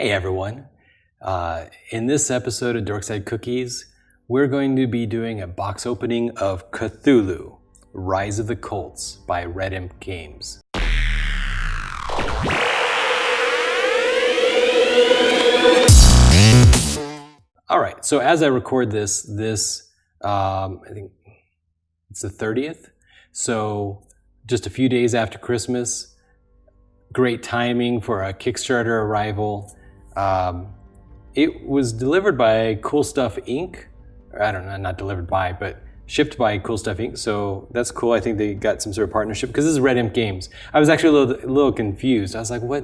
Hey everyone. In this episode of Dorkside Cookies, we're going to be doing a box opening of Cthulhu, Rise of the Cults by Red Imp Games. Alright, so as I record this, I think it's the 30th, so just a few days after Christmas. Great timing for a Kickstarter arrival. It was delivered by Cool Stuff Inc. I don't know, not delivered by, but shipped by Cool Stuff Inc. So that's cool. I think they got some sort of partnership because this is Red Imp Games. I was actually a little confused. I was like, what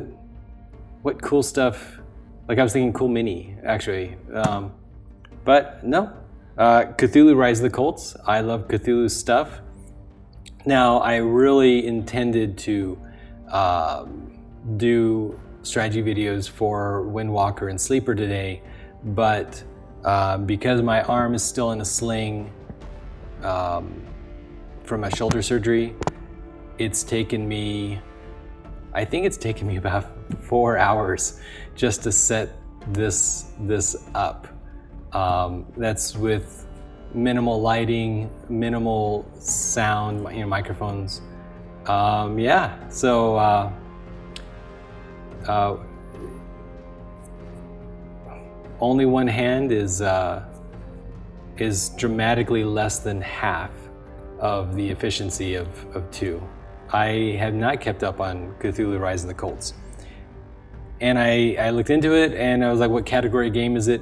cool stuff? Like I was thinking Cool Mini, actually. But no, Cthulhu Rise of the Cults. I love Cthulhu stuff. Now, I really intended to do strategy videos for Windwalker and Sleeper today, but because my arm is still in a sling from my shoulder surgery, it's taken me, I think it's taken me about 4 hours just to set this up. That's with minimal lighting, minimal sound, microphones. Yeah, so only one hand is dramatically less than half of the efficiency of two. I have not kept up on Cthulhu Rise of the Cults. And I looked into it and I was like, what category game is it?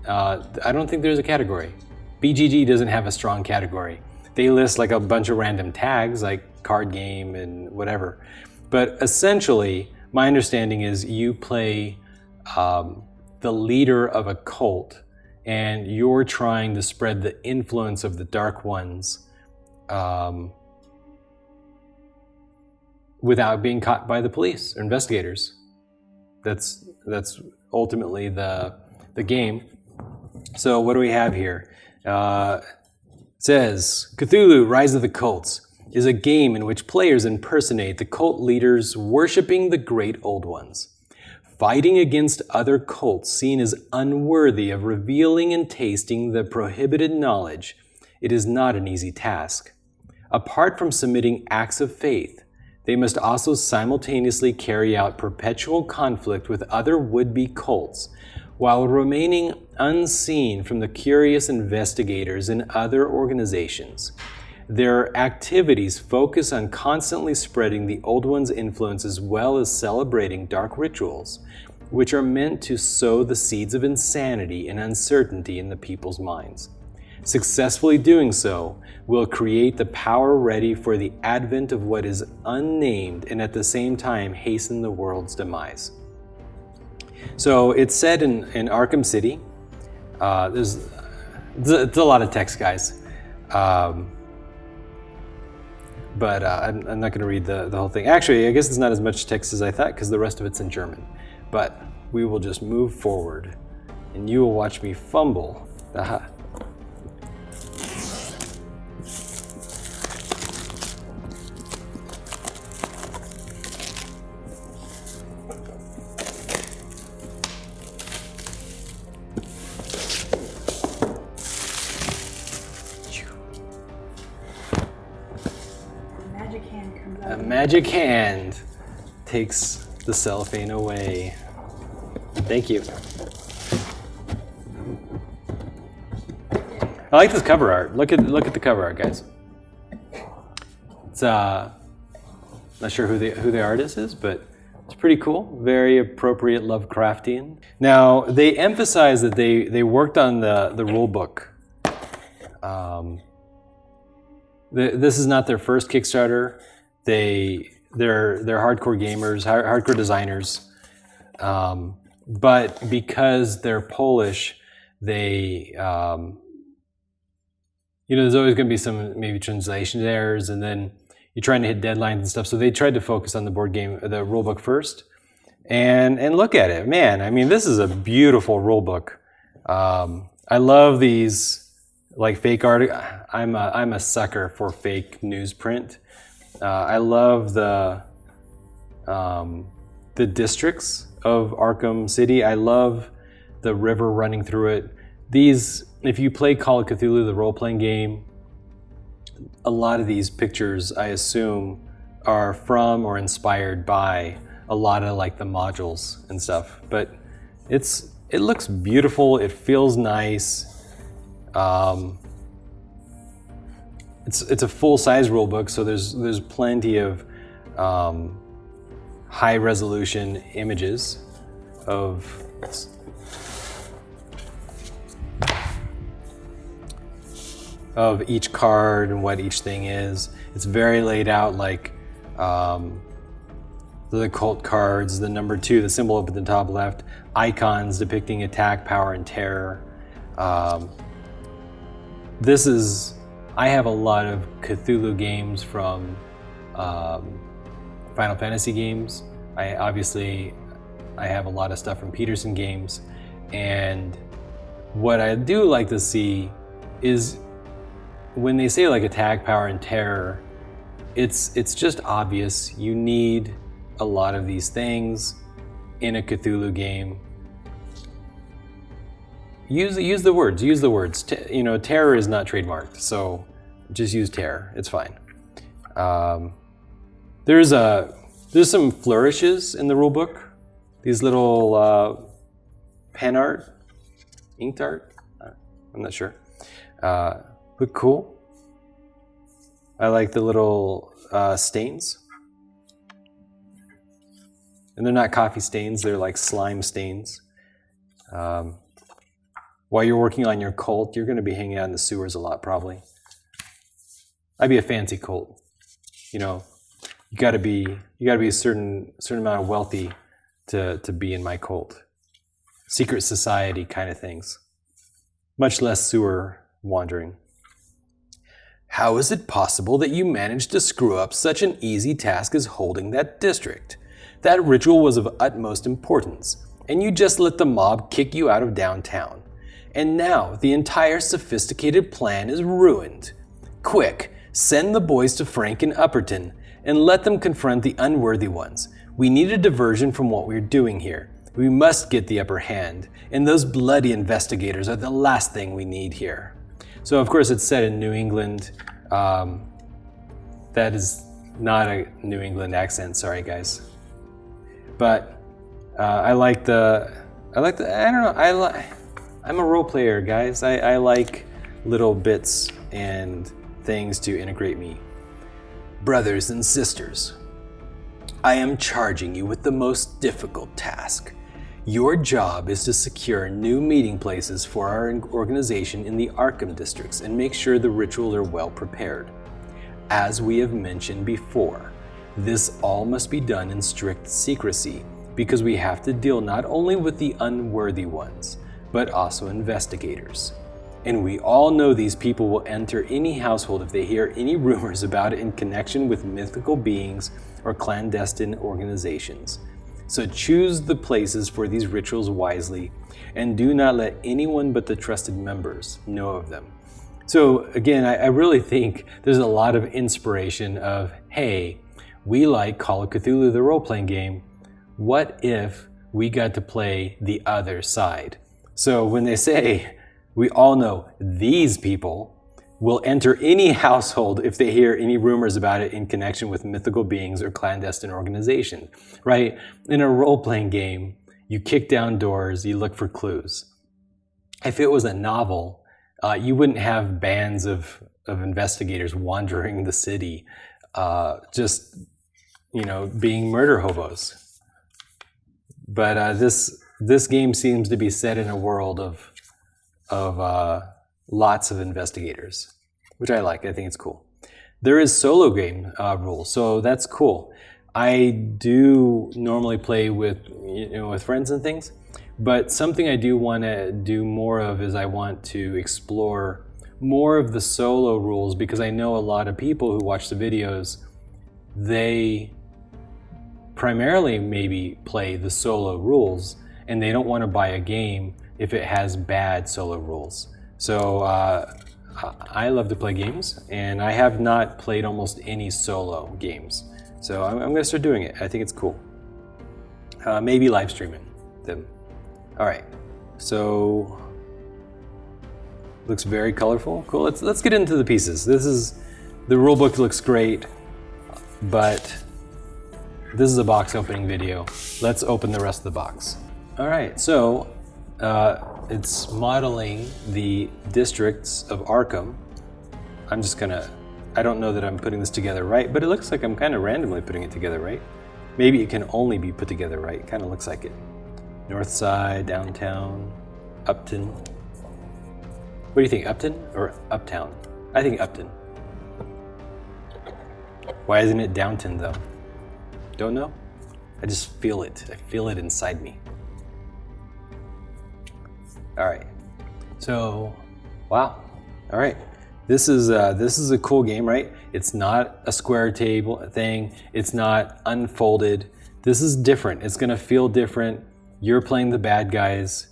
I don't think there's a category. BGG doesn't have a strong category. They list like a bunch of random tags like card game and whatever. But essentially, my understanding is you play the leader of a cult and you're trying to spread the influence of the Dark Ones without being caught by the police or investigators. That's ultimately the game. So what do we have here? It says, Cthulhu Rise of the Cults is a game in which players impersonate the cult leaders worshipping the great old ones. Fighting against other cults seen as unworthy of revealing and tasting the prohibited knowledge, it is not an easy task. Apart from submitting acts of faith, they must also simultaneously carry out perpetual conflict with other would-be cults, while remaining unseen from the curious investigators in other organizations. Their activities focus on constantly spreading the Old One's influence as well as celebrating dark rituals, which are meant to sow the seeds of insanity and uncertainty in the people's minds. Successfully doing so will create the power ready for the advent of what is unnamed and at the same time hasten the world's demise. So it's set in Arkham City. It's a lot of text, guys. But I'm not going to read the whole thing. Actually, I guess it's not as much text as I thought because the rest of it's in German. But we will just move forward and you will watch me fumble. Aha. A magic hand takes the cellophane away. Thank you. I like this cover art. Look at the cover art, guys. It's not sure who the artist is, but it's pretty cool. Very appropriate Lovecraftian. Now they emphasize that they worked on the rulebook. This is not their first Kickstarter. They're hardcore gamers, hardcore designers, but because they're Polish, they there's always going to be some maybe translation errors, and then you're trying to hit deadlines and stuff. So they tried to focus on the board game, the rulebook first, and look at it, man. I mean, this is a beautiful rulebook. I love these like fake art. I'm a sucker for fake newsprint. I love the districts of Arkham City. I love the river running through it. These, if you play Call of Cthulhu, the role-playing game, a lot of these pictures, I assume, are from or inspired by a lot of like the modules and stuff. But it looks beautiful. It feels nice. It's a full-size rule book, so there's plenty of high-resolution images of each card and what each thing is. It's very laid out, like the occult cards, the number 2, the symbol up at the top left, icons depicting attack, power, and terror. I have a lot of Cthulhu games from Final Fantasy games. I have a lot of stuff from Peterson games, and what I do like to see is when they say like attack, power, and terror, it's just obvious. You need a lot of these things in a Cthulhu game. Use the words. Terror is not trademarked, so just use terror. It's fine. There's some flourishes in the rulebook. These little pen art, inked art. I'm not sure. Look cool. I like the little stains. And they're not coffee stains, they're like slime stains. While you're working on your cult, you're going to be hanging out in the sewers a lot, probably. I'd be a fancy cult. You gotta be a certain amount of wealthy to be in my cult. Secret society kind of things. Much less sewer wandering. How is it possible that you managed to screw up such an easy task as holding that district? That ritual was of utmost importance, and you just let the mob kick you out of downtown. And now the entire sophisticated plan is ruined. Quick, send the boys to Frank and Upperton, and let them confront the unworthy ones. We need a diversion from what we're doing here. We must get the upper hand, and those bloody investigators are the last thing we need here. So of course it's set in New England. That is not a New England accent, sorry guys. But I'm a role player, guys. I like little bits and things to integrate me. Brothers and sisters, I am charging you with the most difficult task. Your job is to secure new meeting places for our organization in the Arkham districts and make sure the ritual are well prepared. As we have mentioned before, this all must be done in strict secrecy because we have to deal not only with the unworthy ones, but also investigators. And we all know these people will enter any household if they hear any rumors about it in connection with mythical beings or clandestine organizations. So choose the places for these rituals wisely, and do not let anyone but the trusted members know of them. So again, I really think there's a lot of inspiration of, hey, we like Call of Cthulhu, the role-playing game. What if we got to play the other side? So when they say, we all know these people will enter any household if they hear any rumors about it in connection with mythical beings or clandestine organization, right? In a role-playing game, you kick down doors, you look for clues. If it was a novel, you wouldn't have bands of investigators wandering the city, just, being murder hobos. But this game seems to be set in a world of lots of investigators, which I like. I think it's cool. There is solo game rules, so that's cool. I do normally play with friends and things, but something I do want to do more of is I want to explore more of the solo rules, because I know a lot of people who watch the videos, they primarily maybe play the solo rules, and they don't want to buy a game if it has bad solo rules. So I love to play games, and I have not played almost any solo games. So I'm going to start doing it. I think it's cool. maybe live streaming them. All right, so looks very colorful. Cool. Let's get into the pieces. The rulebook looks great, but this is a box opening video. Let's open the rest of the box. All right, so it's modeling the districts of Arkham. I don't know that I'm putting this together right, but it looks like I'm kind of randomly putting it together right. Maybe it can only be put together right. Kind of looks like it. North Side, downtown, Upton. What do you think, Upton or Uptown? I think Upton. Why isn't it Downton though? Don't know? I just feel it. I feel it inside me. All right. So, wow. All right. This is a cool game, right? It's not a square table thing. It's not unfolded. This is different. It's gonna feel different. You're playing the bad guys.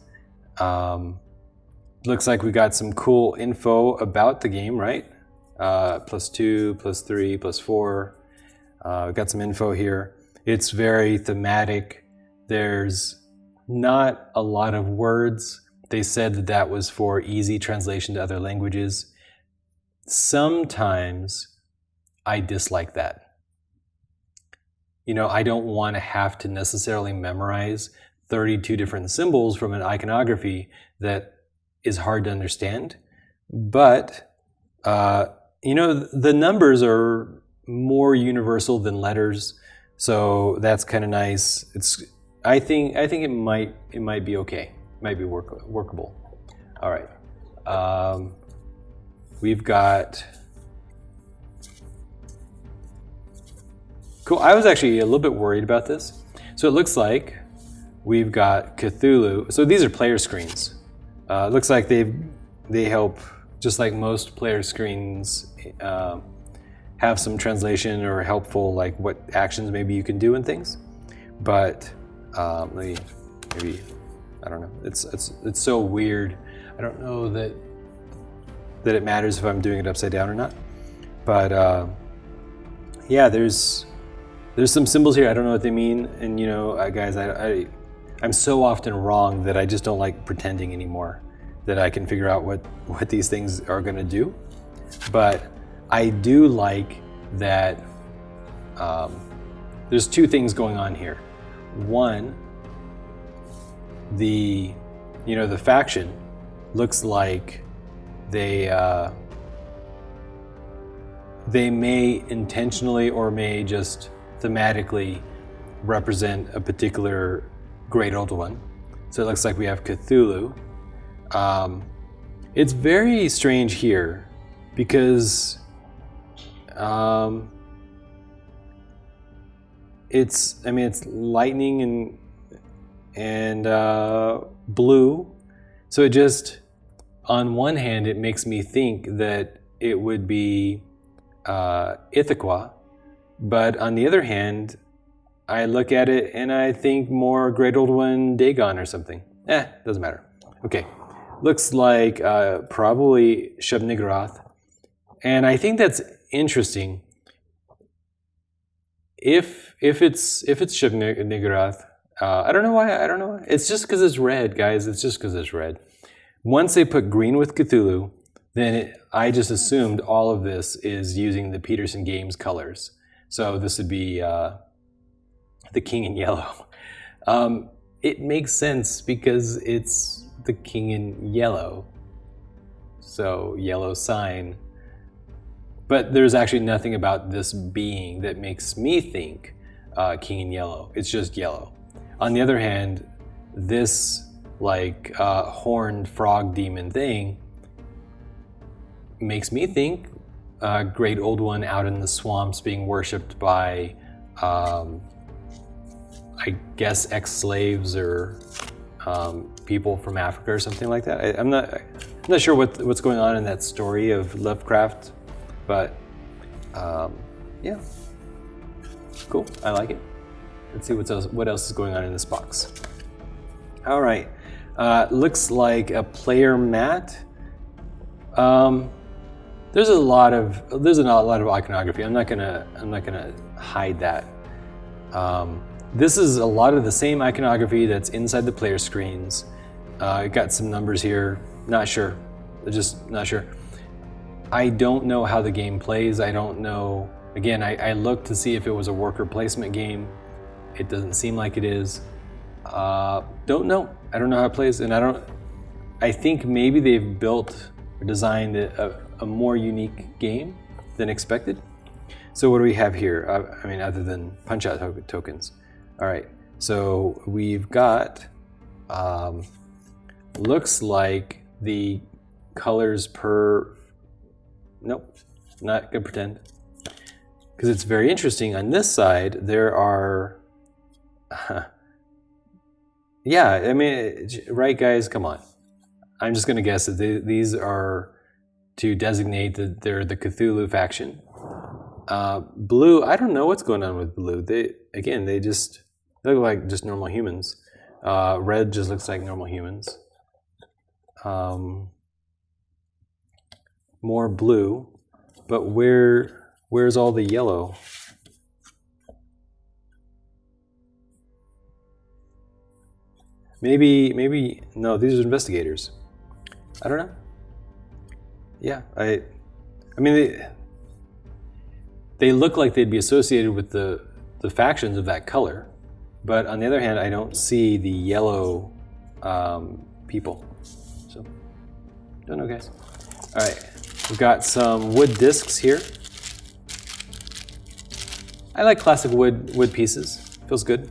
Looks like we got some cool info about the game, right? +2, +3, +4. We got some info here. It's very thematic. There's not a lot of words. They said that was for easy translation to other languages. Sometimes I dislike that. You know, I don't want to have to necessarily memorize 32 different symbols from an iconography that is hard to understand. But, you know, the numbers are more universal than letters. So that's kind of nice. I think it might be okay. It might be workable. All right. We've got, cool. I was actually a little bit worried about this. So it looks like we've got Cthulhu. So these are player screens. It looks like they help, just like most player screens, have some translation or helpful, like what actions maybe you can do and things. But maybe I don't know. It's so weird. I don't know that it matters if I'm doing it upside down or not. But yeah, there's some symbols here. I don't know what they mean. And you know, guys, I'm so often wrong that I just don't like pretending anymore that I can figure out what these things are going to do. But I do like that there's two things going on here. One, the faction looks like they may intentionally or may just thematically represent a particular great old one. So it looks like we have Cthulhu. It's very strange here because it's lightning and blue. So it just, on one hand, it makes me think that it would be Ithaca, but on the other hand, I look at it and I think more Great Old One Dagon or something. Doesn't matter. Okay, looks like probably Shub-Niggurath, and I think that's interesting. If it's Shub-Niggurath, I don't know why. It's just because it's red, guys. It's just because it's red. Once they put green with Cthulhu, then I just assumed all of this is using the Peterson Games colors. So this would be the King in yellow. It makes sense because it's the King in yellow. So yellow sign. But there's actually nothing about this being that makes me think King in yellow. It's just yellow. On the other hand, this like horned frog demon thing makes me think Great Old One out in the swamps being worshipped by I guess ex-slaves or people from Africa or something like that. I'm not sure what's going on in that story of Lovecraft, but yeah, cool. I like it. Let's see what else is going on in this box. All right, looks like a player mat. There's a lot of iconography. I'm not gonna hide that. This is a lot of the same iconography that's inside the player screens. I got some numbers here. Not sure. Just not sure. I don't know how the game plays. I don't know. Again, I looked to see if it was a worker placement game. It doesn't seem like it is. Don't know. I don't know how it plays, and I think maybe they've built or designed a more unique game than expected. So what do we have here? I mean, other than punch-out tokens. All right, so we've got, looks like the colors per, nope, not gonna pretend. Because it's very interesting. On this side, there are, yeah, I mean, right guys, come on. I'm just gonna guess that these are to designate that they're the Cthulhu faction. Blue, I don't know what's going on with blue. They just look like just normal humans. Red just looks like normal humans. More blue, but where's all the yellow? Maybe no, these are investigators. I don't know. Yeah, I mean they look like they'd be associated with the factions of that color, but on the other hand, I don't see the yellow people. So, don't know, guys. All right, we've got some wood discs here. I like classic wood pieces. Feels good.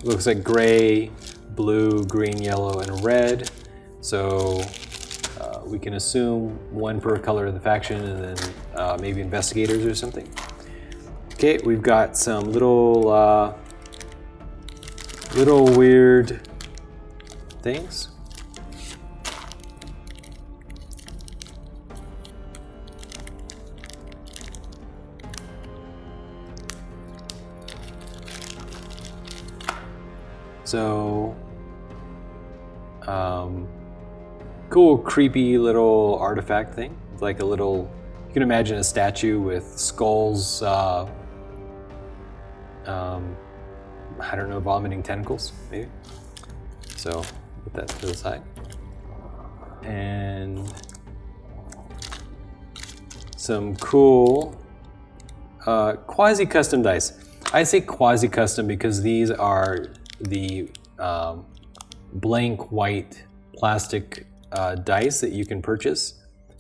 Looks like gray, blue, green, yellow, and red. So we can assume one per color of the faction, and then maybe investigators or something. Okay, we've got some little weird things. So, cool, creepy little artifact thing. It's like a little, you can imagine a statue with skulls, I don't know, vomiting tentacles, maybe. So, put that to the side. And some cool quasi-custom dice. I say quasi-custom because these are the blank white plastic dice that you can purchase,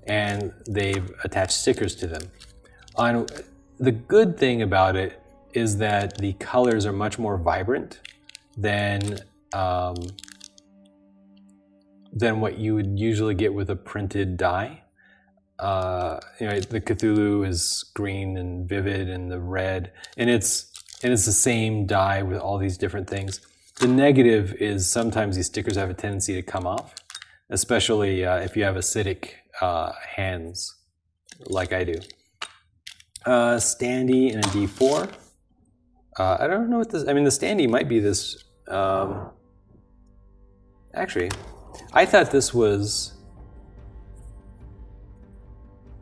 and they've attached stickers to them. The good thing about it is that the colors are much more vibrant than what you would usually get with a printed die. The Cthulhu is green and vivid, and the red, and it's the same die with all these different things. The negative is sometimes these stickers have a tendency to come off, especially if you have acidic hands like I do. Standee and a D4. I don't know what this, I mean, the standee might be this, actually, I thought this was,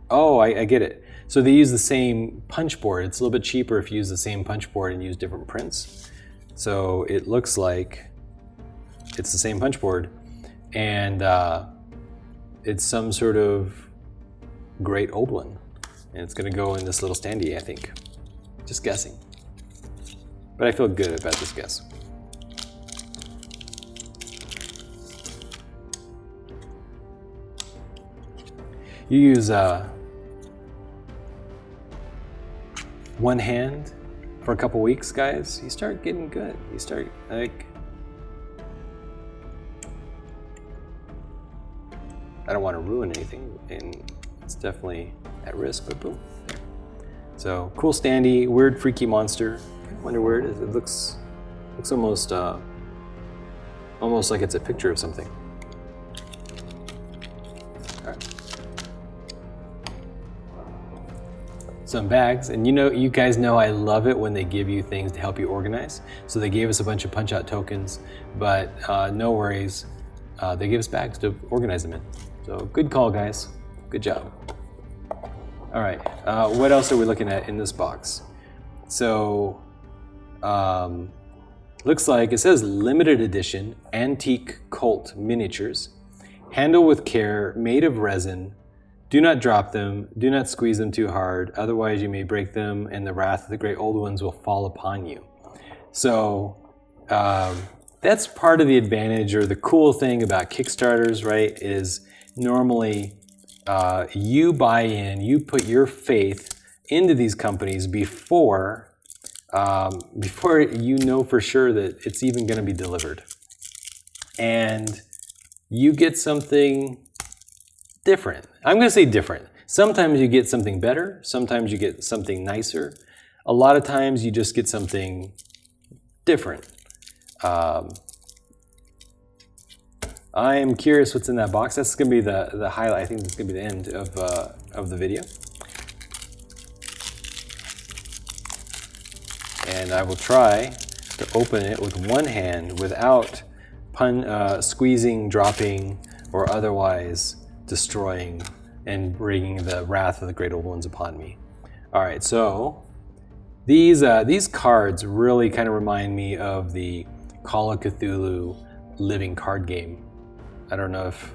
oh, I get it. So they use the same punch board. It's a little bit cheaper if you use the same punch board and use different prints. So it looks like it's the same punch board, and it's some sort of great old one. And it's gonna go in this little standee, I think. Just guessing. But I feel good about this guess. You use one hand for a couple weeks, guys, you start getting good. You start, like, I don't want to ruin anything, and it's definitely at risk, but boom. So, cool standee, weird freaky monster. I wonder where it is. It looks almost like it's a picture of something. All right. Some bags, and you guys know I love it when they give you things to help you organize. So they gave us a bunch of punch-out tokens, but no worries. They gave us bags to organize them in. So good call, guys. Good job. All right, what else are we looking at in this box? So looks like it says limited edition antique cult miniatures. Handle with care, made of resin. Do not drop them. Do not squeeze them too hard. Otherwise, you may break them, and the wrath of the great old ones will fall upon you. So that's part of the advantage, or the cool thing about Kickstarters, right? Is normally you buy in, you put your faith into these companies before you know for sure that it's even going to be delivered, and you get something different. I'm going to say different. Sometimes you get something better. Sometimes you get something nicer. A lot of times you just get something different. I am curious what's in that box. That's going to be the highlight. I think that's going to be the end of the video. And I will try to open it with one hand without squeezing, dropping, or otherwise destroying and bringing the wrath of the great old ones upon me. All right, so these cards really kind of remind me of the Call of Cthulhu living card game. I don't know if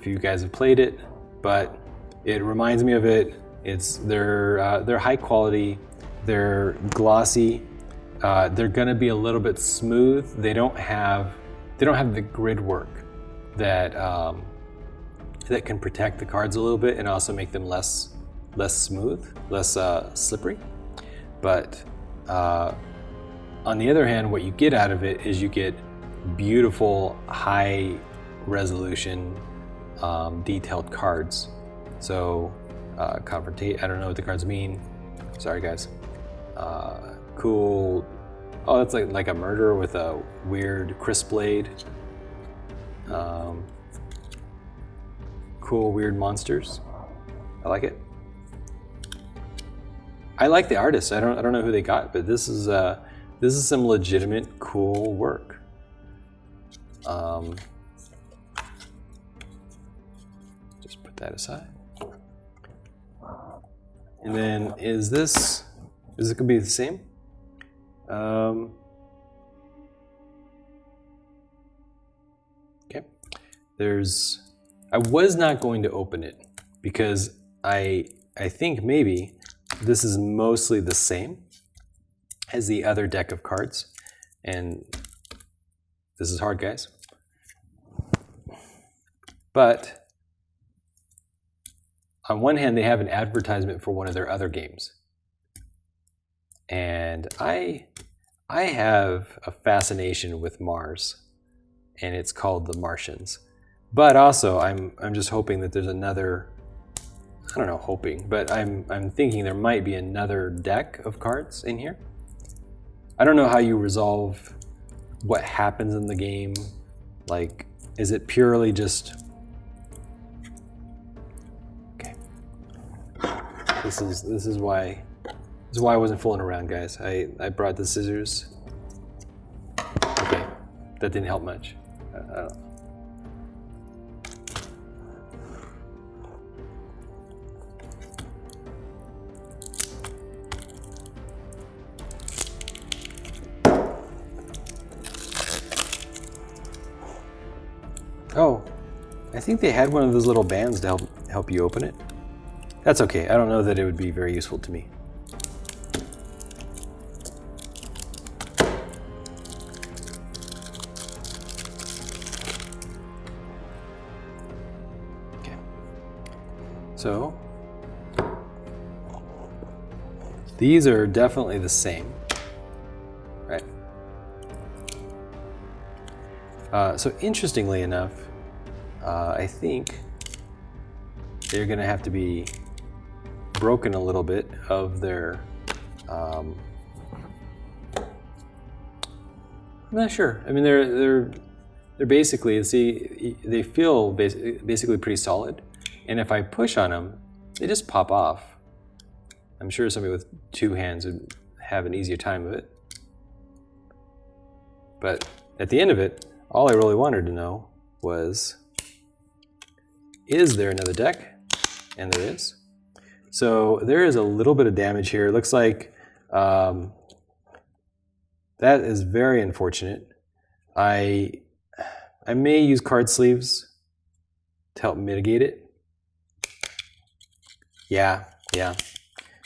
you guys have played it, but it reminds me of it. They're high quality, they're glossy, they're going to be a little bit smooth. They don't have the grid work that can protect the cards a little bit and also make them less smooth, less slippery. But on the other hand, what you get out of it is you get beautiful, high resolution, detailed cards. So confrontate, I don't know what the cards mean. Sorry guys. Cool. Oh, that's like a murder with a weird crisp blade. Cool, weird monsters. I like it. I like the artists. I don't know who they got, but this is some legitimate cool work. Just put that aside. And then is it gonna be the same? Okay. I was not going to open it because I think maybe this is mostly the same as the other deck of cards, and this is hard, guys. But on one hand, they have an advertisement for one of their other games. And I have a fascination with Mars, and it's called The Martians. But also, I'm just hoping that there's another, I don't know, hoping, but I'm thinking there might be another deck of cards in here. I don't know how you resolve what happens in the game. Like, is it purely just, okay. This is why I wasn't fooling around, guys. I brought the scissors. Okay, that didn't help much. I don't know. Oh, I think they had one of those little bands to help you open it. That's okay. I don't know that it would be very useful to me. Okay. So, these are definitely the same, right? So interestingly enough, I think they're going to have to be broken a little bit of their. I'm not sure. I mean, they're basically, see, they feel basically pretty solid, and if I push on them, they just pop off. I'm sure somebody with two hands would have an easier time of it. But at the end of it, all I really wanted to know was, is there another deck? And there is. So there is a little bit of damage here. It looks like That is very unfortunate. I may use card sleeves to help mitigate it. Yeah.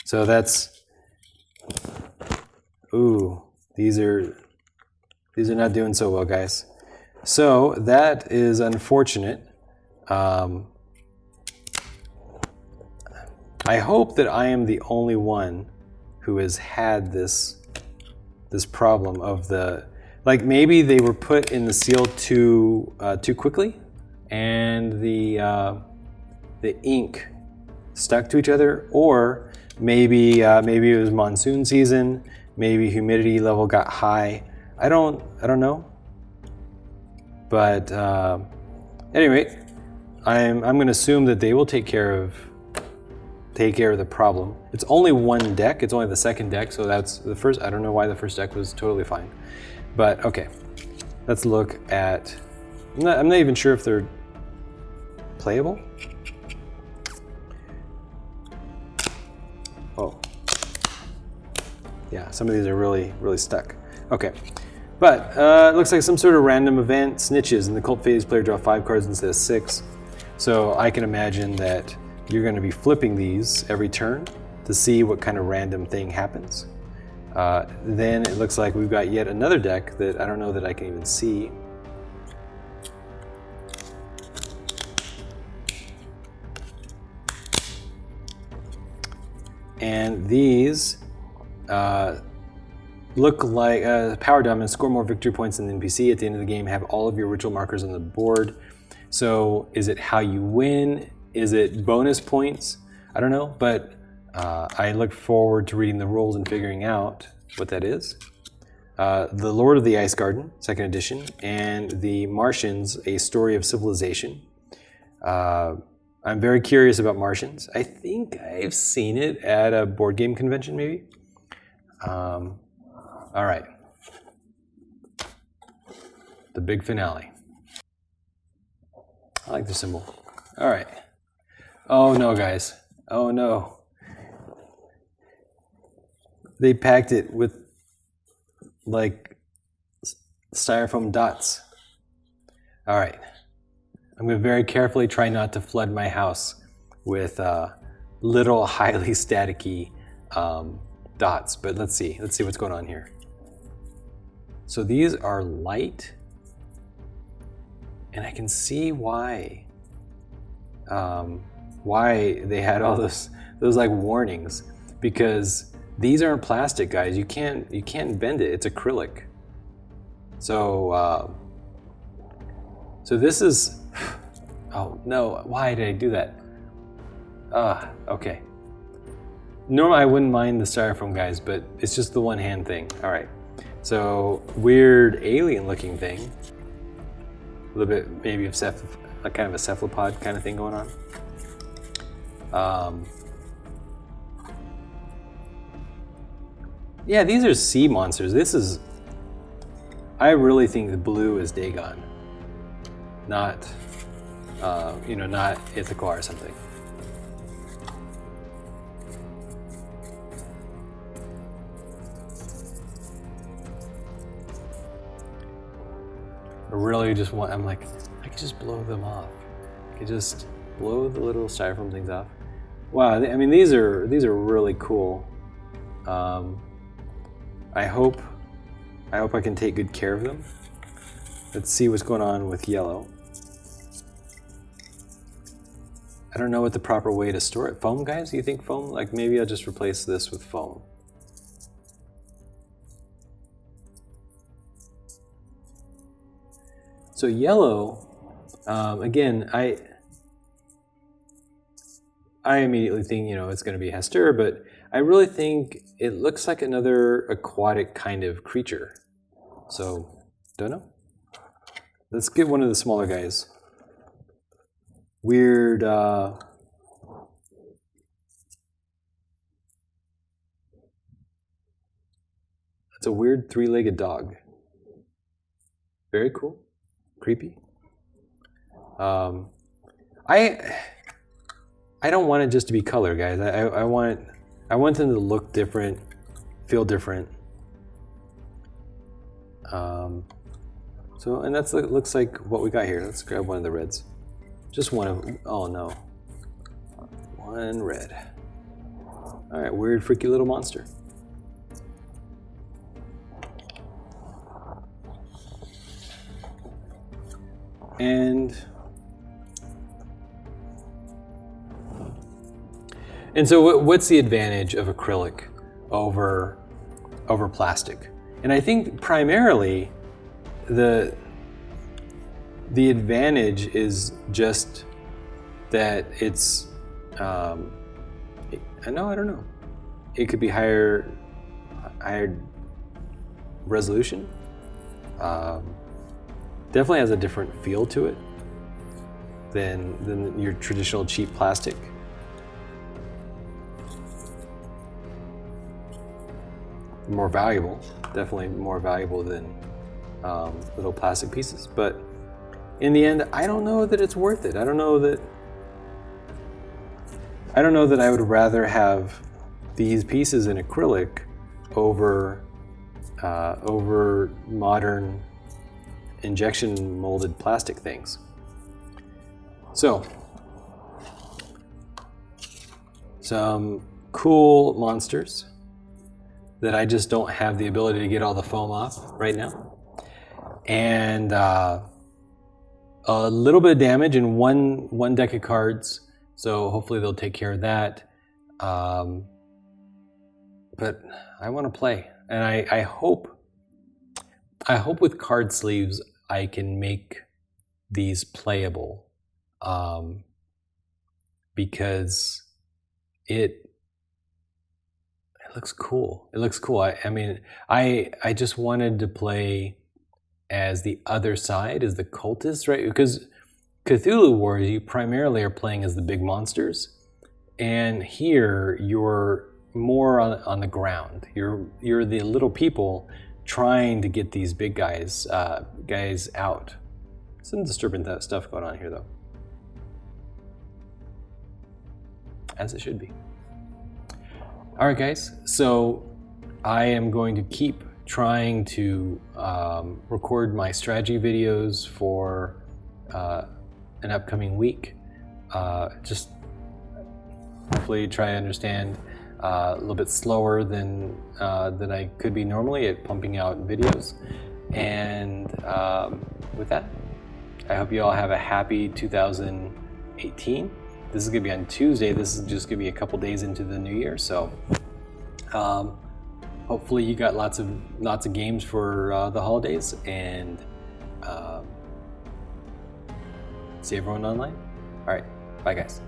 So that's, ooh, these are not doing so well, guys. So that is unfortunate. I hope that I am the only one who has had this problem of the, like, maybe they were put in the seal too quickly, and the ink stuck to each other, or maybe it was monsoon season, maybe humidity level got high. I don't know. But anyway, I'm going to assume that they will take care of the problem. It's only one deck. It's only the second deck, so that's the first. I don't know why the first deck was totally fine, but okay. Let's look at. I'm not even sure if they're playable. Oh, yeah. Some of these are really stuck. Okay. But it looks like some sort of random event. Snitches. In the cult phase, player draw 5 cards instead of 6. So I can imagine that you're going to be flipping these every turn to see what kind of random thing happens. Then it looks like we've got yet another deck that I don't know that I can even see. And these look like power dominance, score more victory points than the NPC. At the end of the game, have all of your ritual markers on the board. So is it how you win? Is it bonus points? I don't know, but I look forward to reading the rules and figuring out what that is. The Lord of the Ice Garden, 2nd edition, and The Martians, A Story of Civilization. I'm very curious about Martians. I think I've seen it at a board game convention, maybe. All right. The big finale. I like the symbol. All right. Oh no, guys. Oh no. They packed it with like styrofoam dots. All right. I'm going to very carefully try not to flood my house with little highly staticky dots, but let's see what's going on here. So these are light, and I can see why they had all those like warnings, because these aren't plastic, guys. You can't bend it. It's acrylic. So so this is, oh no, why did I do that? Okay. Normally I wouldn't mind the styrofoam, guys, but it's just the one hand thing. All right. So weird alien looking thing. A little bit maybe of like kind of a cephalopod kind of thing going on. Yeah, these are sea monsters. I really think the blue is Dagon, not not Ithaca or something. I really just want, I'm like, I could just blow them off. I could just blow the little styrofoam things off. Wow, I mean, these are really cool. I hope I can take good care of them. Let's see what's going on with yellow. I don't know what the proper way to store it. Foam, guys? You think foam? Like maybe I'll just replace this with foam. So yellow, again, I immediately think, it's going to be Hester, but I really think it looks like another aquatic kind of creature. So, don't know. Let's get one of the smaller guys. Weird, it's a weird 3-legged dog. Very cool. Creepy. I don't want it just to be color, guys. I want them to look different, feel different. So, and that's looks like what we got here. Let's grab one of the reds. Just one of, oh no. One red. All right, weird, freaky little monster. And so what's the advantage of acrylic over plastic? And I think primarily the advantage is just that it's I don't know. It could be higher resolution. Definitely has a different feel to it than your traditional cheap plastic. More valuable, definitely more valuable than little plastic pieces. But in the end, I don't know that it's worth it. I don't know that I would rather have these pieces in acrylic over modern injection molded plastic things. So, some cool monsters that I just don't have the ability to get all the foam off right now. And a little bit of damage in one deck of cards, so hopefully they'll take care of that. But I want to play, and I hope with card sleeves I can make these playable, because it looks cool. It looks cool. I mean, I just wanted to play as the other side, as the cultists, right? Because Cthulhu Wars, you primarily are playing as the big monsters, and here you're more on the ground. You're the little people trying to get these big guys out. Some disturbing stuff going on here, though, as it should be. All right, guys. So I am going to keep trying to record my strategy videos for an upcoming week. Just hopefully try to understand a little bit slower than I could be normally at pumping out videos. And with that, I hope you all have a happy 2018. This is gonna be on Tuesday. This is just gonna be a couple days into the new year. So hopefully you got lots of games for the holidays, and see everyone online. All right, bye guys.